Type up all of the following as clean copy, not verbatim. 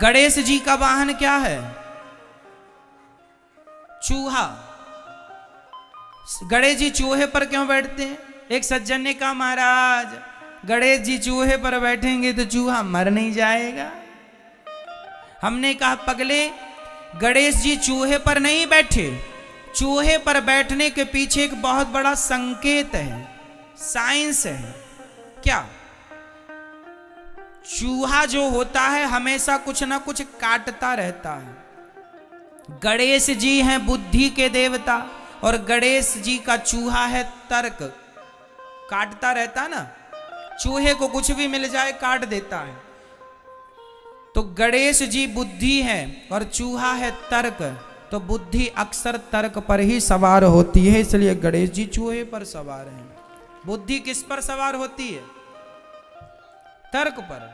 गणेश जी का वाहन क्या है? चूहा। गणेश जी चूहे पर क्यों बैठते हैं? एक सज्जन ने कहा, महाराज गणेश जी चूहे पर बैठेंगे तो चूहा मर नहीं जाएगा। हमने कहा, पगले गणेश जी चूहे पर नहीं बैठे, चूहे पर बैठने के पीछे एक बहुत बड़ा संकेत है, साइंस है। क्या? चूहा जो होता है हमेशा कुछ ना कुछ काटता रहता है। गणेश जी हैं बुद्धि के देवता और गणेश जी का चूहा है तर्क। काटता रहता ना, चूहे को कुछ भी मिल जाए काट देता है। तो गणेश जी बुद्धि है और चूहा है तर्क, तो बुद्धि अक्सर तर्क पर ही सवार होती है, इसलिए गणेश जी चूहे पर सवार हैं। बुद्धि किस पर सवार होती है? तर्क पर।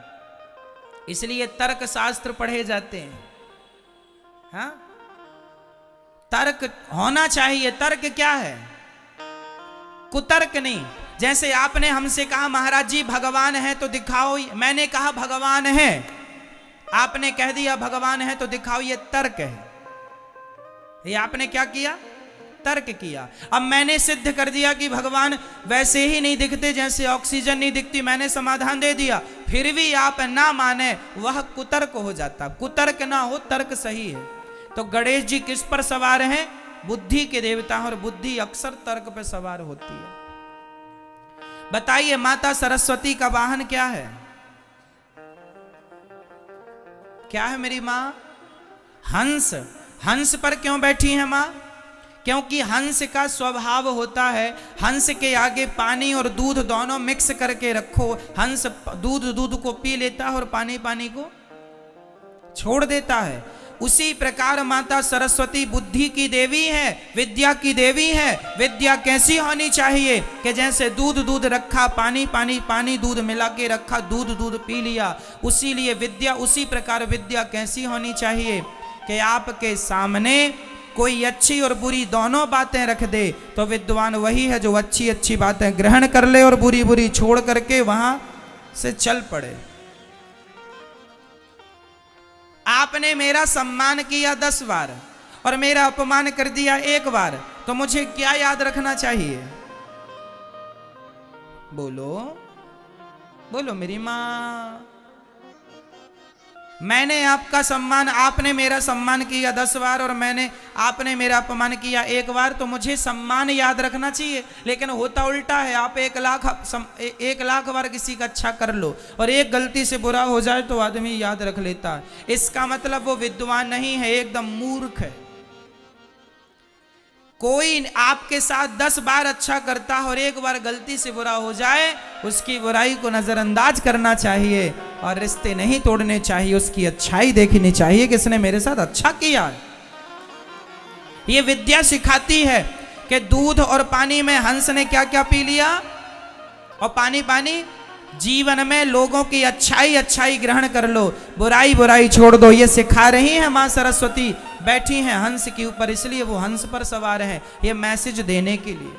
इसलिए तर्क शास्त्र पढ़े जाते हैं। हाँ, तर्क होना चाहिए। तर्क क्या है? कुतर्क नहीं। जैसे आपने हमसे कहा, महाराज जी भगवान है तो दिखाओ, मैंने कहा भगवान है, आपने कह दिया भगवान है तो दिखाओ, ये तर्क है। ये आपने क्या किया? तर्क किया। अब मैंने सिद्ध कर दिया कि भगवान वैसे ही नहीं दिखते जैसे ऑक्सीजन नहीं दिखती, मैंने समाधान दे दिया, फिर भी आप ना माने, वह कुतर्क हो जाता। कुतर्क ना हो, तर्क सही है। तो गणेश जी किस पर सवार हैं? बुद्धि के देवता, और बुद्धि अक्सर तर्क पर सवार होती है। बताइए, माता सरस्वती का वाहन क्या है? क्या है मेरी मां? हंस। हंस पर क्यों बैठी है मां? क्योंकि हंस का स्वभाव होता है, हंस के आगे पानी और दूध दोनों मिक्स करके रखो, हंस दूध को पी लेता है और पानी को छोड़ देता है। उसी प्रकार माता सरस्वती बुद्धि की देवी है, विद्या की देवी है। विद्या कैसी होनी चाहिए कि जैसे दूध रखा, पानी दूध मिला के रखा, दूध पी लिया। उसी लिए विद्या, उसी प्रकार विद्या कैसी होनी चाहिए कि आपके सामने कोई अच्छी और बुरी दोनों बातें रख दे तो विद्वान वही है जो अच्छी बातें ग्रहण कर ले और बुरी छोड़ करके वहां से चल पड़े। आपने मेरा सम्मान किया 10 बार और मेरा अपमान कर दिया 1 बार, तो मुझे क्या याद रखना चाहिए? बोलो मेरी मां। मैंने आपका सम्मान, आपने मेरा सम्मान किया 10 बार और आपने मेरा अपमान किया 1 बार, तो मुझे सम्मान याद रखना चाहिए। लेकिन होता उल्टा है, आप 1 लाख बार किसी का अच्छा कर लो और एक गलती से बुरा हो जाए तो आदमी याद रख लेता है। इसका मतलब वो विद्वान नहीं है, एकदम मूर्ख है। कोई आपके साथ 10 बार अच्छा करता है और 1 बार गलती से बुरा हो जाए, उसकी बुराई को नजरअंदाज करना चाहिए और रिश्ते नहीं तोड़ने चाहिए, उसकी अच्छाई देखनी चाहिए कि इसने मेरे साथ अच्छा किया। ये विद्या सिखाती है कि दूध और पानी में हंस ने क्या क्या पी लिया, और पानी जीवन में लोगों की अच्छाई ग्रहण कर लो, बुराई छोड़ दो। ये सिखा रही है मां सरस्वती, बैठी हैं हंस के ऊपर, इसलिए वो हंस पर सवार हैं, ये मैसेज देने के लिए।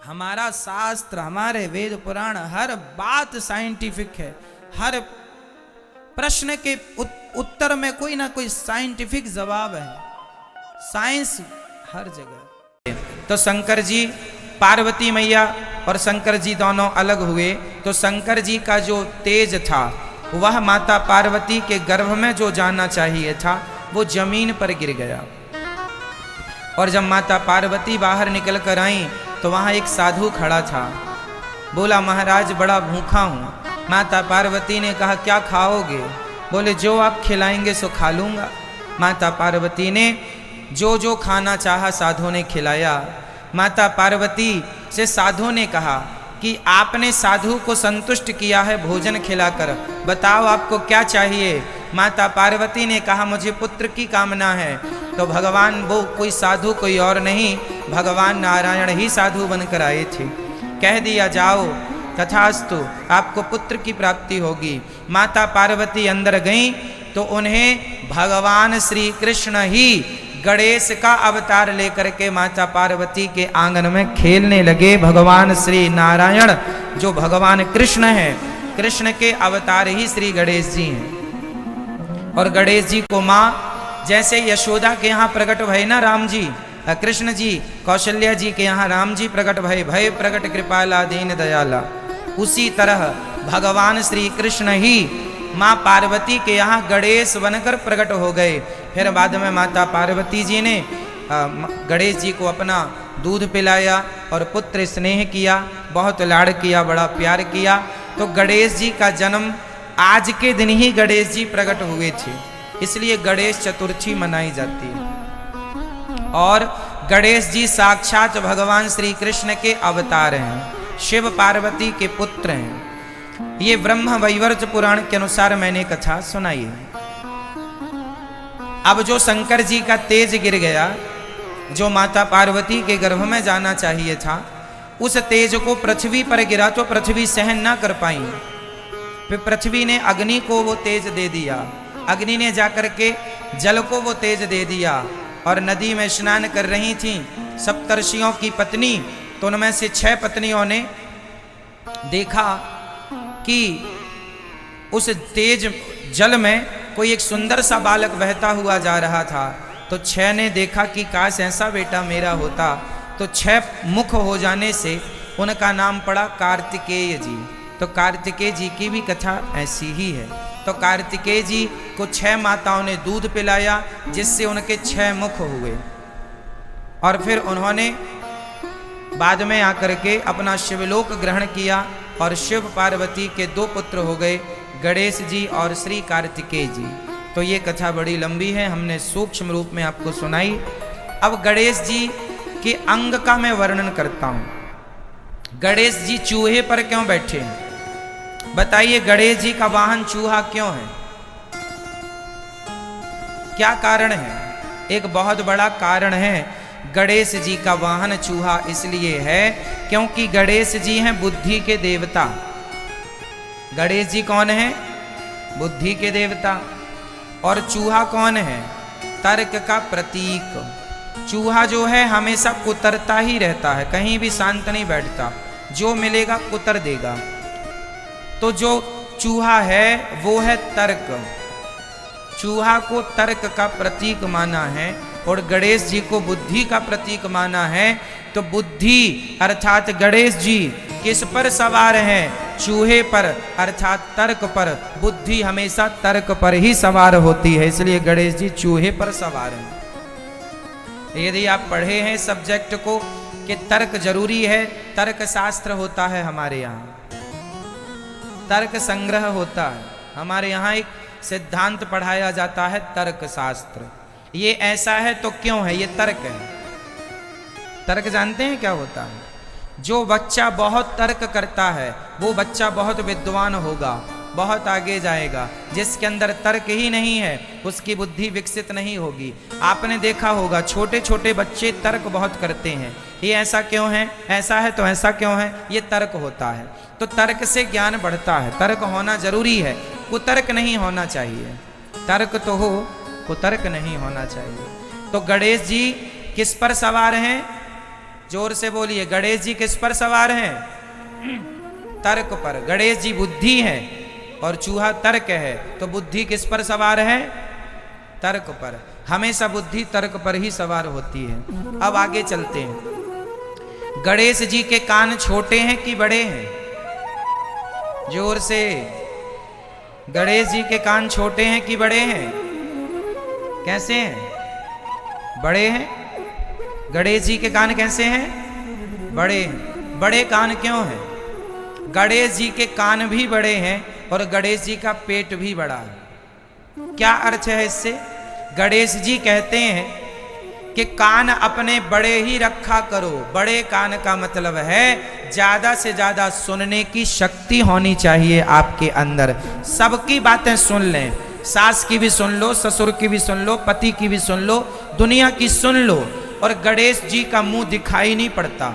हमारा शास्त्र, हमारे वेद पुराण, हर बात साइंटिफिक है। हर प्रश्न के उत्तर में कोई ना कोई साइंटिफिक जवाब है। साइंस हर जगह। तो शंकर जी, पार्वती मैया और शंकर जी दोनों अलग हुए, तो शंकर जी का जो तेज था वह माता पार्वती के गर्भ में जो जाना चाहिए था वो जमीन पर गिर गया। और जब माता पार्वती बाहर निकल कर आई तो वहां एक साधु खड़ा था। बोला, महाराज बड़ा भूखा हूं। माता पार्वती ने कहा, क्या खाओगे? बोले, जो आप खिलाएंगे सो खा लूंगा। माता पार्वती ने जो खाना चाहा साधु ने खिलाया। माता पार्वती से साधु ने कहा कि आपने साधु को संतुष्ट किया है भोजन खिलाकर, बताओ आपको क्या चाहिए? माता पार्वती ने कहा, मुझे पुत्र की कामना है। तो भगवान, वो कोई साधु कोई और नहीं, भगवान नारायण ही साधु बनकर आए थे। कह दिया, जाओ तथास्तु, आपको पुत्र की प्राप्ति होगी। माता पार्वती अंदर गईं तो उन्हें भगवान श्री कृष्ण ही गणेश का अवतार लेकर के माता पार्वती के आंगन में खेलने लगे। भगवान श्री नारायण जो भगवान कृष्ण हैं कृष्ण के अवतार ही श्री गणेश जी हैं। और गणेश जी को माँ जैसे यशोदा के यहाँ प्रकट भय ना राम जी, कृष्ण जी कौशल्या जी के यहाँ राम जी प्रकट भय, भय प्रकट कृपाला दीन दयाला, उसी तरह भगवान श्री कृष्ण ही माँ पार्वती के यहाँ गणेश बनकर प्रकट हो गए। फिर बाद में माता पार्वती जी ने गणेश जी को अपना दूध पिलाया और पुत्र स्नेह किया, बहुत लाड़ किया, बड़ा प्यार किया। तो गणेश जी का जन्म आज के दिन ही गणेश जी प्रकट हुए थे, इसलिए गणेश चतुर्थी मनाई जाती है। और गणेश जी साक्षात भगवान श्री कृष्ण के अवतार हैं, शिव पार्वती के पुत्र हैं। ये ब्रह्म वैवर्त पुराण के अनुसार मैंने कथा सुनाई है। अब जो शंकर जी का तेज गिर गया, जो माता पार्वती के गर्भ में जाना चाहिए था, उस तेज को पृथ्वी पर गिरा तो पृथ्वी सहन ना कर पाई। फिर पृथ्वी ने अग्नि को वो तेज दे दिया, अग्नि ने जाकर के जल को वो तेज दे दिया। और नदी में स्नान कर रही थी सप्तर्षियों की पत्नी, तो उनमें से 6 पत्नियों ने देखा कि उस तेज जल में कोई एक सुंदर सा बालक बहता हुआ जा रहा था। तो 6 ने देखा कि काश ऐसा बेटा मेरा होता। तो 6 मुख हो जाने से उनका नाम पड़ा कार्तिकेय जी। तो कार्तिकेय जी की भी कथा ऐसी ही है। तो कार्तिकेय जी को 6 माताओं ने दूध पिलाया, जिससे उनके 6 मुख हुए। और फिर उन्होंने बाद में आकर के अपना शिवलोक ग्रहण किया और शिव पार्वती के 2 पुत्र हो गए, गणेश जी और श्री कार्तिकेय जी। तो ये कथा बड़ी लंबी है, हमने सूक्ष्म रूप में आपको सुनाई। अब गणेश जी के अंग का मैं वर्णन करता हूं। गणेश जी चूहे पर क्यों बैठे हैं? बताइए, गणेश जी का वाहन चूहा क्यों है? क्या कारण है? एक बहुत बड़ा कारण है। गणेश जी का वाहन चूहा इसलिए है क्योंकि गणेश जी हैं बुद्धि के देवता। गणेश जी कौन है? बुद्धि के देवता। और चूहा कौन है? तर्क का प्रतीक। चूहा जो है हमेशा कुतरता ही रहता है, कहीं भी शांत नहीं बैठता, जो मिलेगा कुतर देगा। तो जो चूहा है वो है तर्क। चूहा को तर्क का प्रतीक माना है और गणेश जी को बुद्धि का प्रतीक माना है। तो बुद्धि अर्थात गणेश जी किस पर सवार हैं? चूहे पर अर्थात तर्क पर। बुद्धि हमेशा तर्क पर ही सवार होती है, इसलिए गणेश जी चूहे पर सवार हैं। यदि आप पढ़े हैं सब्जेक्ट को कि तर्क जरूरी है, तर्क शास्त्र होता है हमारे यहाँ, तर्क संग्रह होता है हमारे यहाँ, एक सिद्धांत पढ़ाया जाता है तर्क शास्त्र। ये ऐसा है तो क्यों है? ये तर्क है। तर्क जानते हैं क्या होता है? जो बच्चा बहुत तर्क करता है वो बच्चा बहुत विद्वान होगा, बहुत आगे जाएगा। जिसके अंदर तर्क ही नहीं है उसकी बुद्धि विकसित नहीं होगी। आपने देखा होगा छोटे छोटे बच्चे तर्क बहुत करते हैं। ये ऐसा क्यों है, ऐसा है तो ऐसा क्यों है, ये तर्क होता है। तो तर्क से ज्ञान बढ़ता है, तर्क होना जरूरी है, कुतर्क नहीं होना चाहिए। तर्क तो हो, कुतर्क नहीं होना चाहिए। तो गणेश जी किस पर सवार हैं? जोर से बोलिए, गणेश जी किस पर सवार हैं? तर्क पर। गणेश जी बुद्धि है और चूहा तर्क है, तो बुद्धि किस पर सवार है? तर्क पर। हमेशा बुद्धि तर्क पर ही सवार होती है। अब आगे चलते हैं। गणेश जी के कान छोटे हैं कि बड़े हैं? जोर से। गणेश जी के कान छोटे हैं कि बड़े हैं? कैसे हैं? बड़े हैं। गणेश जी के कान कैसे हैं? बड़े हैं। बड़े कान क्यों हैं? गणेश जी के कान भी बड़े हैं और गणेश जी का पेट भी बड़ा है। क्या अर्थ है इससे? गणेश जी कहते हैं कि कान अपने बड़े ही रखा करो। बड़े कान का मतलब है ज्यादा से ज्यादा सुनने की शक्ति होनी चाहिए आपके अंदर। सबकी बातें सुन लें, सास की भी सुन लो, ससुर की भी सुन लो, पति की भी सुन लो, दुनिया की सुन लो। और गणेश जी का मुंह दिखाई नहीं पड़ता।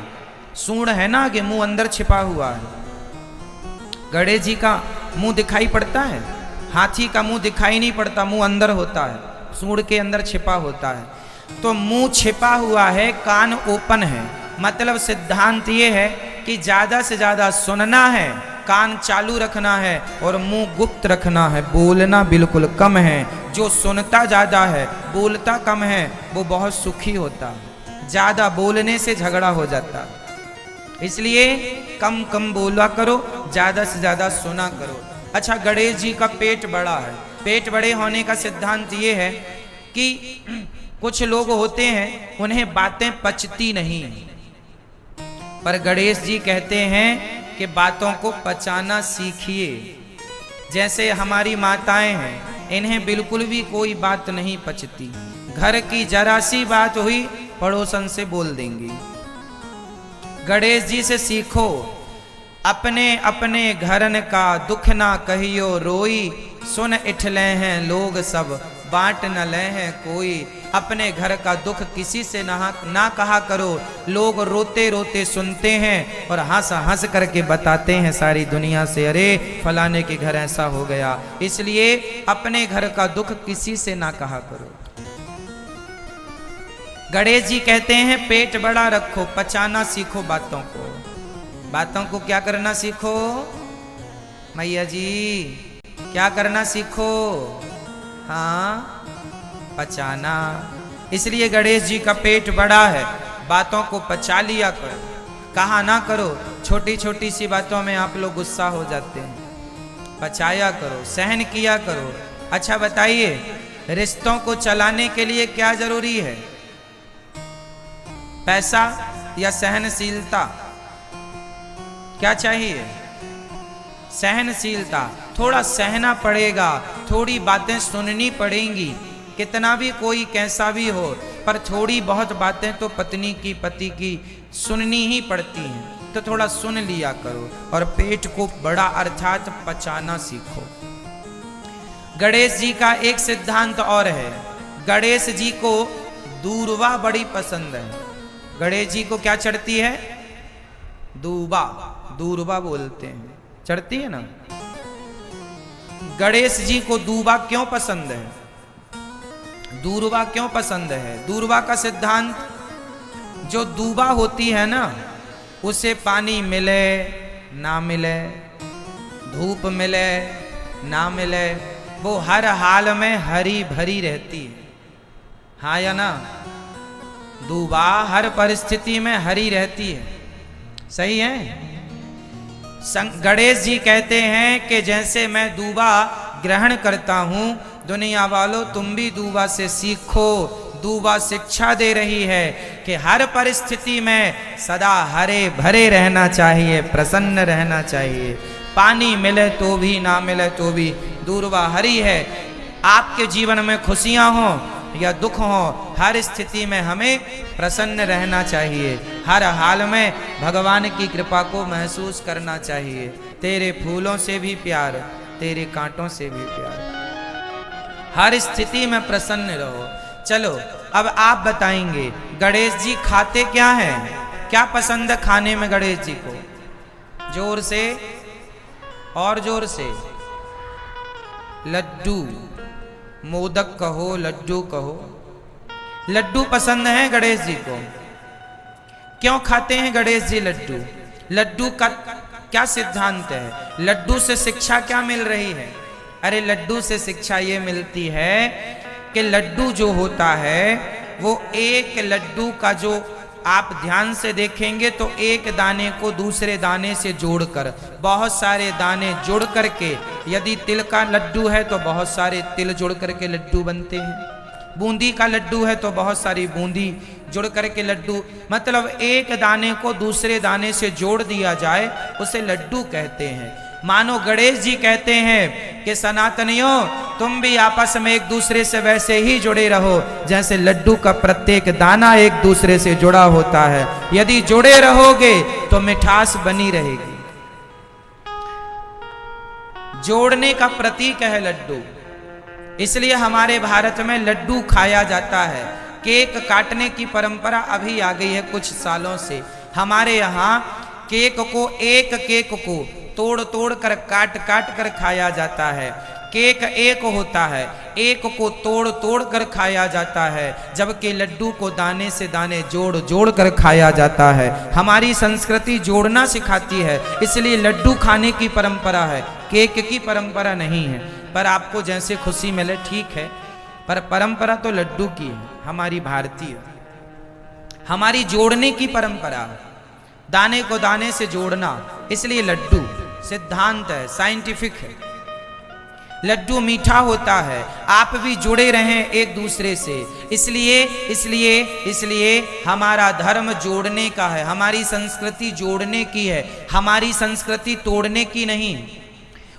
सूंड है ना कि मुंह अंदर छिपा हुआ है। गणेश जी का मुंह दिखाई पड़ता है? हाथी का मुंह दिखाई नहीं पड़ता, मुंह अंदर होता है, सूंड के अंदर छिपा होता है। तो मुंह छिपा हुआ है, कान ओपन है। मतलब सिद्धांत ये है कि ज्यादा से ज्यादा सुनना है कान चालू रखना है और मुंह गुप्त रखना है, बोलना बिल्कुल कम है। जो सुनता ज्यादा है बोलता कम है वो बहुत सुखी होता है, ज्यादा बोलने से झगड़ा हो जाता। इसलिए कम कम बोला करो, ज्यादा से ज्यादा सुना करो। अच्छा, गणेश जी का पेट बड़ा है। पेट बड़े होने का सिद्धांत ये है कि कुछ लोग होते हैं उन्हें बातें पचती नहीं, पर गणेश जी कहते हैं कि बातों को पचाना सीखिए। जैसे हमारी माताएं हैं, इन्हें बिल्कुल भी कोई बात नहीं पचती। घर की जरा सी बात हुई पड़ोसन से बोल देंगी। गणेश जी से सीखो, अपने अपने घरन का दुख ना कहियो रोई, सुन इठले हैं लोग सब बांट न ले हैं कोई। अपने घर का दुख किसी से ना कहा करो, लोग रोते रोते सुनते हैं और हंस हंस करके बताते हैं सारी दुनिया से, अरे फलाने के घर ऐसा हो गया। इसलिए अपने घर का दुख किसी से ना कहा करो। गणेश जी कहते हैं पेट बड़ा रखो, पचाना सीखो बातों को। बातों को क्या करना सीखो मैया जी, क्या करना सीखो? हाँ, पचाना। इसलिए गणेश जी का पेट बड़ा है, बातों को पचा लिया करो, कहा ना करो। छोटी छोटी सी बातों में आप लोग गुस्सा हो जाते हैं, पचाया करो, सहन किया करो। अच्छा बताइए, रिश्तों को चलाने के लिए क्या जरूरी है, पैसा या सहनशीलता? क्या चाहिए? सहनशीलता। थोड़ा सहना पड़ेगा, थोड़ी बातें सुननी पड़ेंगी। कितना भी कोई कैसा भी हो, पर थोड़ी बहुत बातें तो पत्नी की, पति की सुननी ही पड़ती हैं। तो थोड़ा सुन लिया करो और पेट को बड़ा अर्थात पचाना सीखो। गणेश जी का एक सिद्धांत और है, गणेश जी को दूर्वा बड़ी पसंद है। गणेश जी को क्या चढ़ती है? दूबा, दूर्वा बोलते हैं, चढ़ती है ना। गणेश जी को दूबा क्यों पसंद है? दूर्वा क्यों पसंद है? दूर्वा का सिद्धांत, जो दूबा होती है ना, उसे पानी मिले ना मिले, धूप मिले ना मिले, वो हर हाल में हरी भरी रहती है। हाँ या ना? दूबा हर परिस्थिति में हरी रहती है। सही है? गणेश जी कहते हैं कि जैसे मैं दूबा ग्रहण करता हूं, दुनिया वालों तुम भी दूबा से सीखो। दूबा शिक्षा दे रही है कि हर परिस्थिति में सदा हरे भरे रहना चाहिए, प्रसन्न रहना चाहिए। पानी मिले तो भी ना मिले तो भी दूर्वा हरी है। आपके जीवन में खुशियां हो या दुख हो, हर स्थिति में हमें प्रसन्न रहना चाहिए। हर हाल में भगवान की कृपा को महसूस करना चाहिए। तेरे फूलों से भी प्यार, तेरे कांटों से भी प्यार, हर स्थिति में प्रसन्न रहो। चलो अब आप बताएंगे गणेश जी खाते क्या हैं? क्या पसंद है खाने में गणेश जी को? जोर से और जोर से। लड्डू, मोदक कहो, लड्डू कहो। लड्डू पसंद है गणेश जी को। क्यों खाते हैं गणेश जी लड्डू? लड्डू का क्या सिद्धांत है? लड्डू से शिक्षा क्या मिल रही है? अरे लड्डू से शिक्षा ये मिलती है कि लड्डू जो होता है वो एक लड्डू का जो आप ध्यान से देखेंगे तो एक दाने को दूसरे दाने से जोड़कर, बहुत सारे दाने जोड़ करके, यदि तिल का लड्डू है तो बहुत सारे तिल जोड़ करके लड्डू बनते हैं। बूंदी का लड्डू है तो बहुत सारी बूंदी जोड़ करके लड्डू, मतलब एक दाने को दूसरे दाने से जोड़ दिया जाए उसे लड्डू कहते हैं। मानो गणेश जी कहते हैं कि सनातनियों तुम भी आपस में एक दूसरे से वैसे ही जुड़े रहो जैसे लड्डू का प्रत्येक दाना एक दूसरे से जुड़ा होता है। यदि जुड़े रहोगे तो मिठास बनी रहेगी। जोड़ने का प्रतीक है लड्डू, इसलिए हमारे भारत में लड्डू खाया जाता है। केक काटने की परंपरा अभी आ गई है कुछ सालों से। हमारे यहाँ केक को, एक केक को तोड़ तोड़ कर काट काट कर खाया जाता है। केक एक होता है, एक को तोड़ तोड़ कर खाया जाता है, जबकि लड्डू को दाने से दाने जोड़ जोड़ कर खाया जाता है। हमारी संस्कृति जोड़ना सिखाती है, इसलिए लड्डू खाने की परंपरा है, केक की परंपरा नहीं है। पर आपको जैसे खुशी मिले ठीक है, पर परंपरा तो लड्डू की है, हमारी भारतीय, हमारी जोड़ने की परंपरा, दाने को दाने से जोड़ना, इसलिए लड्डू सिद्धांत है, साइंटिफिक है। लड्डू मीठा होता है, आप भी जुड़े रहें एक दूसरे से, इसलिए इसलिए इसलिए हमारा धर्म जोड़ने का है, हमारी संस्कृति जोड़ने की है, हमारी संस्कृति तोड़ने की नहीं।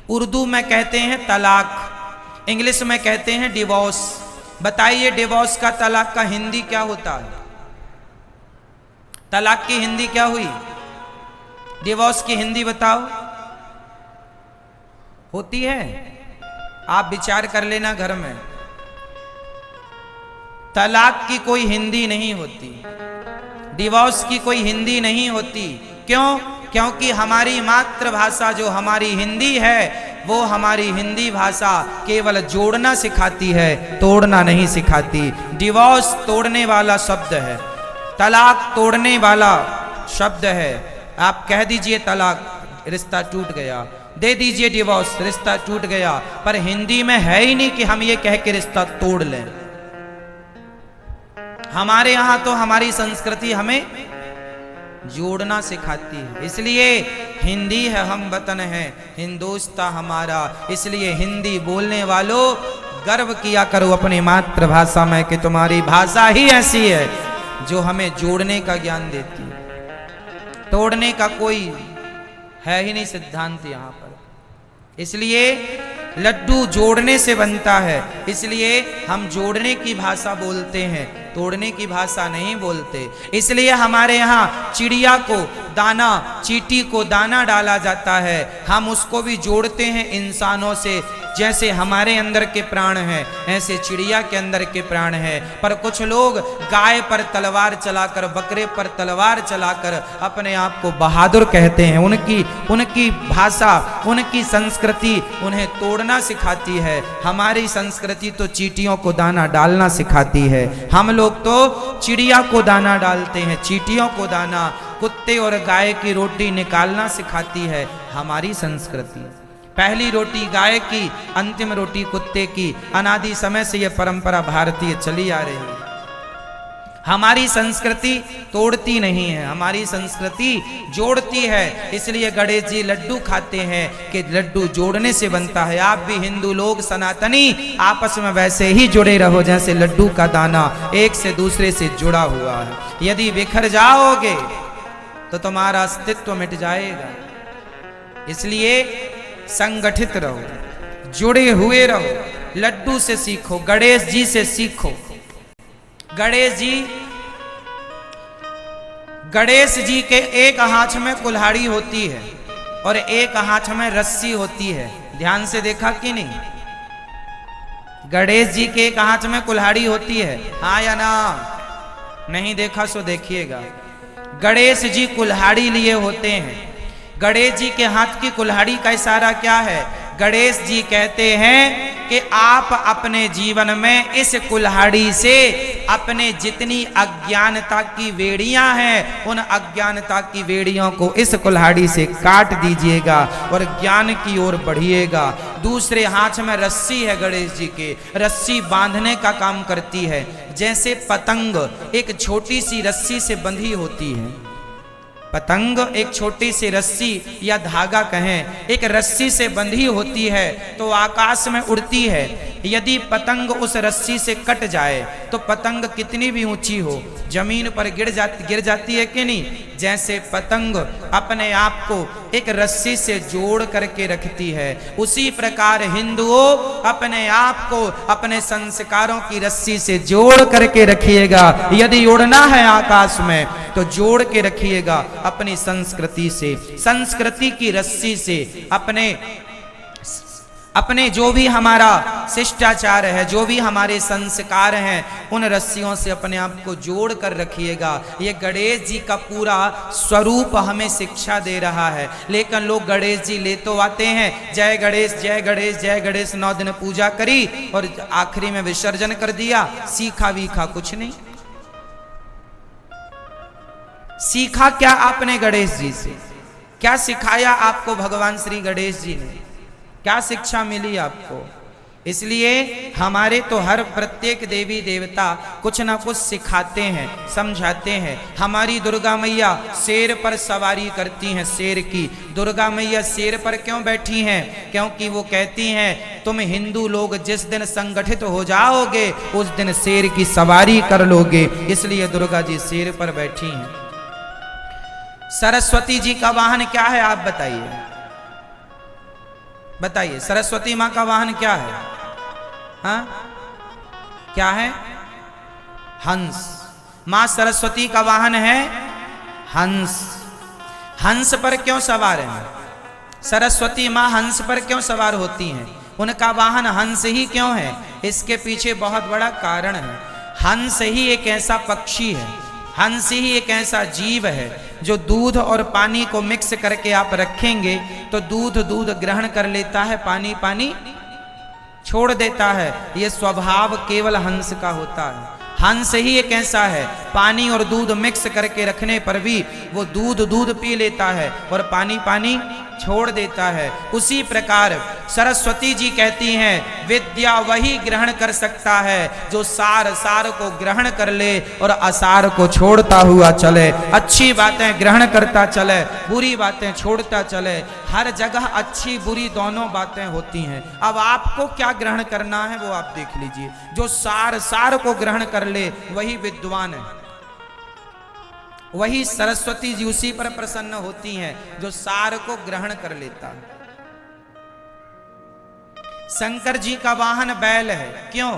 उर्दू में कहते हैं तलाक, इंग्लिश में कहते हैं डिवोर्स। बताइए डिवोर्स का, तलाक का हिंदी क्या होता है? तलाक की हिंदी क्या हुई? डिवोर्स की हिंदी बताओ, होती है? आप विचार कर लेना घर में। तलाक की कोई हिंदी नहीं होती, डिवोर्स की कोई हिंदी नहीं होती। क्यों? क्योंकि हमारी मातृभाषा जो हमारी हिंदी है, वो हमारी हिंदी भाषा केवल जोड़ना सिखाती है, तोड़ना नहीं सिखाती। डिवोर्स तोड़ने वाला शब्द है, तलाक तोड़ने वाला शब्द है। आप कह दीजिए तलाक, रिश्ता टूट गया, दे दीजिए डिवोर्स, रिश्ता टूट गया, पर हिंदी में है ही नहीं कि हम ये कह के रिश्ता तोड़ लें। हमारे यहां तो हमारी संस्कृति हमें जोड़ना सिखाती है, इसलिए हिंदी है हम वतन है, हिंदुस्तान हमारा। इसलिए हिंदी बोलने वालों गर्व किया करो अपनी मातृभाषा में कि तुम्हारी भाषा ही ऐसी है जो हमें जोड़ने का ज्ञान देती है, तोड़ने का कोई है ही नहीं सिद्धांत यहां पर। इसलिए लड्डू जोड़ने से बनता है, इसलिए हम जोड़ने की भाषा बोलते हैं, तोड़ने की भाषा नहीं बोलते। इसलिए हमारे यहाँ चिड़िया को दाना, चींटी को दाना डाला जाता है, हम उसको भी जोड़ते हैं इंसानों से। जैसे हमारे अंदर के प्राण हैं, ऐसे चिड़िया के अंदर के प्राण हैं। पर कुछ लोग गाय पर तलवार चलाकर, बकरे पर तलवार चलाकर अपने आप को बहादुर कहते हैं। उनकी भाषा, उनकी संस्कृति उन्हें तोड़ना सिखाती है। हमारी संस्कृति तो चींटियों को दाना डालना सिखाती है। हम लोग तो चिड़िया को दाना डालते हैं, चींटियों को दाना, कुत्ते और गाय की रोटी निकालना सिखाती है हमारी संस्कृति। पहली रोटी गाय की, अंतिम रोटी कुत्ते की। अनादि समय से यह परंपरा भारतीय चली आ रही है। हमारी संस्कृति तोड़ती नहीं है, हमारी संस्कृति जोड़ती है। इसलिए गणेश जी लड्डू खाते हैं कि लड्डू जोड़ने से बनता है। आप भी हिंदू लोग सनातनी आपस में वैसे ही जुड़े रहो जैसे लड्डू का दाना एक से दूसरे से जुड़ा हुआ है। यदि बिखर जाओगे तो तुम्हारा अस्तित्व मिट जाएगा। इसलिए संगठित रहो, जुड़े हुए रहो, लड्डू से सीखो, गणेश जी से सीखो। गणेश जी के एक हाथ में कुल्हाड़ी होती है और एक हाथ में रस्सी होती है। ध्यान से देखा कि नहीं? गणेश जी के एक हाथ में कुल्हाड़ी होती है, हाँ या ना? नहीं देखा सो देखिएगा। गणेश जी कुल्हाड़ी लिए होते हैं। गणेश जी के हाथ की कुल्हाड़ी का इशारा क्या है? गणेश जी कहते हैं कि आप अपने जीवन में इस कुल्हाड़ी से अपने जितनी अज्ञानता की वेड़ियां हैं, उन अज्ञानता की वेड़ियों को इस कुल्हाड़ी से काट दीजिएगा और ज्ञान की ओर बढ़िएगा। दूसरे हाथ में रस्सी है गणेश जी के, रस्सी बांधने का काम करती है। जैसे पतंग एक छोटी सी रस्सी से बंधी होती है, पतंग एक छोटी सी रस्सी या धागा कहें, एक रस्सी से बंधी होती है तो आकाश में उड़ती है। यदि पतंग उस रस्सी से कट जाए तो पतंग कितनी भी ऊंची हो, जमीन पर गिर जाती है कि नहीं? जैसे पतंग अपने आप को एक रस्सी से जोड़ करके रखती है, उसी प्रकार हिंदुओं अपने आप को अपने संस्कारों की रस्सी से जोड़ करके रखिएगा। यदि उड़ना है आकाश में तो जोड़ के रखिएगा अपनी संस्कृति से, संस्कृति की रस्सी से, अपने अपने जो भी हमारा शिष्टाचार है, जो भी हमारे संस्कार हैं, उन रस्सियों से अपने आप को जोड़ कर रखिएगा। ये गणेश जी का पूरा स्वरूप हमें शिक्षा दे रहा है। लेकिन लोग गणेश जी ले तो आते हैं, जय गणेश जय गणेश जय गणेश, 9 दिन पूजा करी और आखिरी में विसर्जन कर दिया। सीखा वीखा कुछ नहीं। सीखा क्या आपने गणेश जी से? क्या सिखाया आपको भगवान श्री गणेश जी ने? क्या शिक्षा मिली आपको? इसलिए हमारे तो हर प्रत्येक देवी देवता कुछ ना कुछ सिखाते हैं, समझाते हैं। हमारी दुर्गा मैया शेर पर सवारी करती हैं, शेर की। दुर्गा मैया शेर पर क्यों बैठी हैं? क्योंकि वो कहती हैं तुम हिंदू लोग जिस दिन संगठित हो जाओगे उस दिन शेर की सवारी कर लोगे, इसलिए दुर्गा जी शेर पर बैठी हैं। सरस्वती जी का वाहन क्या है आप बताइए? बताइए, सरस्वती माँ का वाहन क्या है? हाँ, क्या है? हंस। माँ सरस्वती का वाहन है हंस। हंस पर क्यों सवार हैं? सरस्वती माँ हंस पर क्यों सवार होती हैं? उनका वाहन हंस ही क्यों है? इसके पीछे बहुत बड़ा कारण है। हंस ही एक ऐसा पक्षी है, हंस ही एक ऐसा जीव है जो दूध और पानी को मिक्स करके आप रखेंगे तो दूध दूध ग्रहण कर लेता है, पानी पानी छोड़ देता है। ये स्वभाव केवल हंस का होता है। हंस ही एक ऐसा है, पानी और दूध मिक्स करके रखने पर भी वो दूध दूध पी लेता है और पानी पानी छोड़ देता है। उसी प्रकार सरस्वती जी कहती हैं विद्या वही ग्रहण कर सकता है जो सार सार को ग्रहण कर ले और असार को छोड़ता हुआ चले। अच्छी बातें ग्रहण करता चले, बुरी बातें छोड़ता चले। हर जगह अच्छी बुरी दोनों बातें होती हैं। अब आपको क्या ग्रहण करना है वो आप देख लीजिए। जो सार सार को ग्रहण कर ले वही विद्वान है, वही सरस्वती जी उसी पर प्रसन्न होती हैं जो सार को ग्रहण कर लेता है। शंकर जी का वाहन बैल है। क्यों?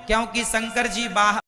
क्योंकि शंकर जी